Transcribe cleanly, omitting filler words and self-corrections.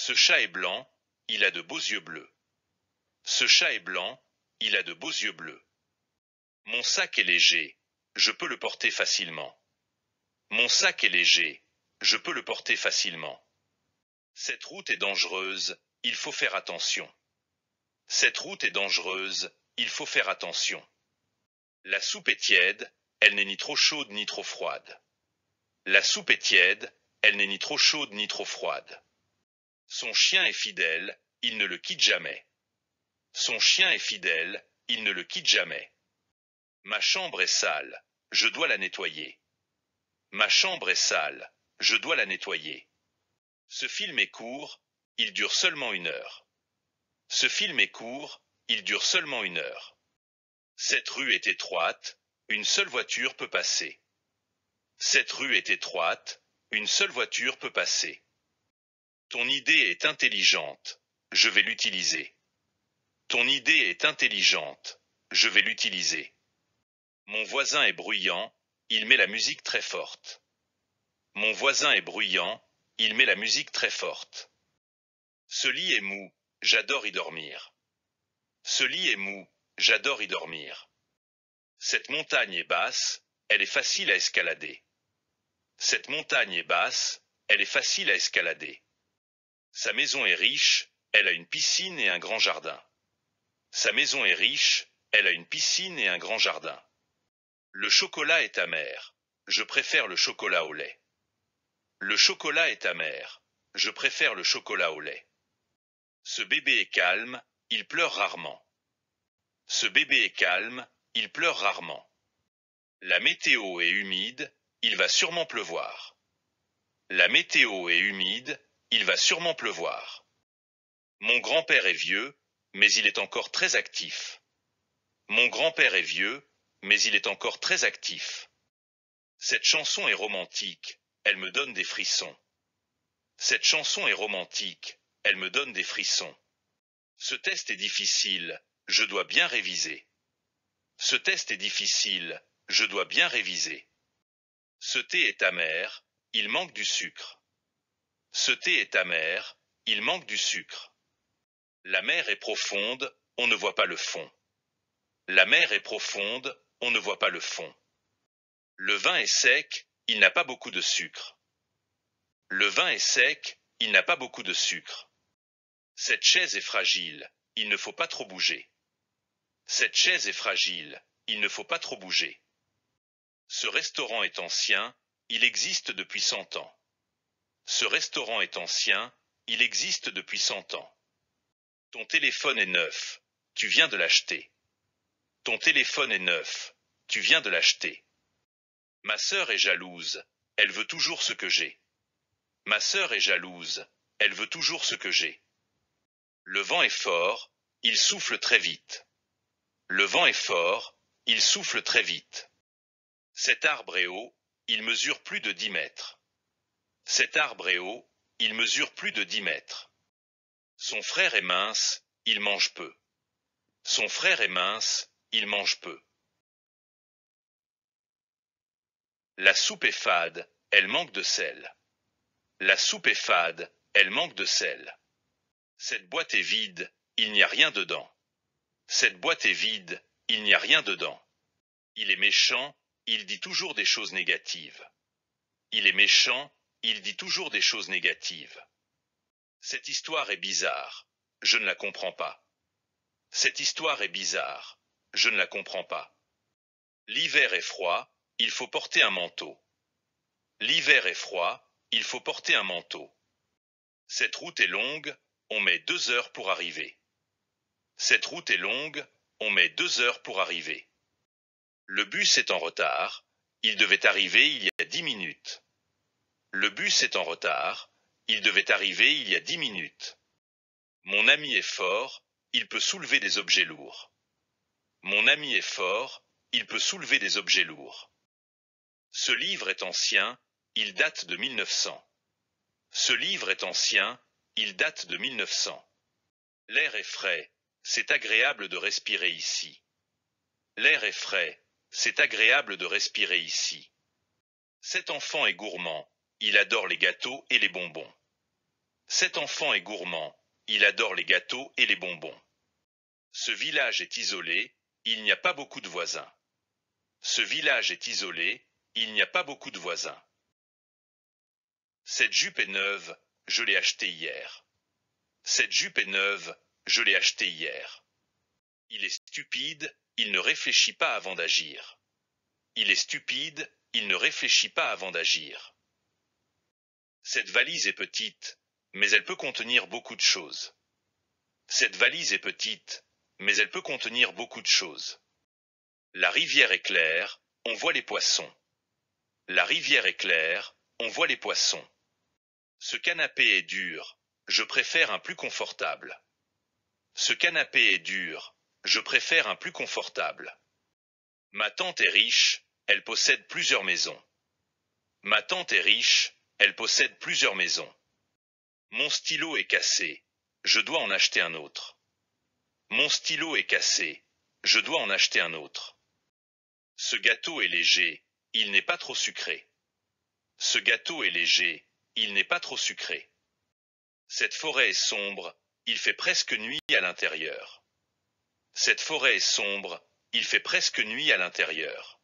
Ce chat est blanc, il a de beaux yeux bleus. Ce chat est blanc, il a de beaux yeux bleus. Mon sac est léger, je peux le porter facilement. Mon sac est léger, je peux le porter facilement. Cette route est dangereuse, il faut faire attention. Cette route est dangereuse, il faut faire attention. La soupe est tiède, elle n'est ni trop chaude ni trop froide. La soupe est tiède, elle n'est ni trop chaude ni trop froide. Son chien est fidèle, il ne le quitte jamais. Son chien est fidèle, il ne le quitte jamais. Ma chambre est sale, je dois la nettoyer. Ma chambre est sale, je dois la nettoyer. Ce film est court, il dure seulement 1 heure. Ce film est court, il dure seulement 1 heure. Cette rue est étroite, une seule voiture peut passer. Cette rue est étroite, une seule voiture peut passer. Ton idée est intelligente, je vais l'utiliser. Ton idée est intelligente, je vais l'utiliser. Mon voisin est bruyant, il met la musique très forte. Mon voisin est bruyant, il met la musique très forte. Ce lit est mou, j'adore y dormir. Ce lit est mou, j'adore y dormir. Cette montagne est basse, elle est facile à escalader. Cette montagne est basse, elle est facile à escalader. Sa maison est riche, elle a une piscine et un grand jardin. Sa maison est riche, elle a une piscine et un grand jardin. Le chocolat est amer, je préfère le chocolat au lait. Le chocolat est amer, je préfère le chocolat au lait. Ce bébé est calme, il pleure rarement. Ce bébé est calme, il pleure rarement. La météo est humide, il va sûrement pleuvoir. La météo est humide, il va sûrement pleuvoir. Mon grand-père est vieux, mais il est encore très actif. Mon grand-père est vieux, mais il est encore très actif. Cette chanson est romantique, elle me donne des frissons. Cette chanson est romantique, elle me donne des frissons. Ce test est difficile, je dois bien réviser. Ce test est difficile, je dois bien réviser. Ce thé est amer, il manque du sucre. Ce thé est amer, il manque du sucre. La mer est profonde, on ne voit pas le fond. La mer est profonde, on ne voit pas le fond. Le vin est sec, il n'a pas beaucoup de sucre. Le vin est sec, il n'a pas beaucoup de sucre. Cette chaise est fragile, il ne faut pas trop bouger. Cette chaise est fragile, il ne faut pas trop bouger. Ce restaurant est ancien, il existe depuis 100 ans. Ce restaurant est ancien, il existe depuis 100 ans. Ton téléphone est neuf, tu viens de l'acheter. Ton téléphone est neuf, tu viens de l'acheter. Ma sœur est jalouse, elle veut toujours ce que j'ai. Ma sœur est jalouse, elle veut toujours ce que j'ai. Le vent est fort, il souffle très vite. Le vent est fort, il souffle très vite. Cet arbre est haut, il mesure plus de 10 mètres. Cet arbre est haut, il mesure plus de 10 mètres. Son frère est mince, il mange peu. Son frère est mince, il mange peu. La soupe est fade, elle manque de sel. La soupe est fade, elle manque de sel. Cette boîte est vide, il n'y a rien dedans. Cette boîte est vide, il n'y a rien dedans. Il est méchant, il dit toujours des choses négatives. Il est méchant, il dit toujours des choses négatives. Cette histoire est bizarre, je ne la comprends pas. Cette histoire est bizarre, je ne la comprends pas. L'hiver est froid, il faut porter un manteau. L'hiver est froid, il faut porter un manteau. Cette route est longue, on met 2 heures pour arriver. Cette route est longue, on met 2 heures pour arriver. Le bus est en retard, il devait arriver il y a 10 minutes. Le bus est en retard, il devait arriver il y a 10 minutes. Mon ami est fort, il peut soulever des objets lourds. Mon ami est fort, il peut soulever des objets lourds. Ce livre est ancien, il date de 1900. Ce livre est ancien, il date de 1900. L'air est frais, c'est agréable de respirer ici. L'air est frais, c'est agréable de respirer ici. Cet enfant est gourmand, il adore les gâteaux et les bonbons. Cet enfant est gourmand, il adore les gâteaux et les bonbons. Ce village est isolé, il n'y a pas beaucoup de voisins. Ce village est isolé, il n'y a pas beaucoup de voisins. Cette jupe est neuve, je l'ai achetée hier. Cette jupe est neuve, je l'ai achetée hier. Il est stupide, il ne réfléchit pas avant d'agir. Il est stupide, il ne réfléchit pas avant d'agir. Cette valise est petite, mais elle peut contenir beaucoup de choses. Cette valise est petite, mais elle peut contenir beaucoup de choses. La rivière est claire, on voit les poissons. La rivière est claire, on voit les poissons. Ce canapé est dur, je préfère un plus confortable. Ce canapé est dur, je préfère un plus confortable. Ma tante est riche, elle possède plusieurs maisons. Ma tante est riche, elle possède plusieurs maisons. Mon stylo est cassé, je dois en acheter un autre. Mon stylo est cassé, je dois en acheter un autre. Ce gâteau est léger, il n'est pas trop sucré. Ce gâteau est léger, il n'est pas trop sucré. Cette forêt est sombre, il fait presque nuit à l'intérieur. Cette forêt est sombre, il fait presque nuit à l'intérieur.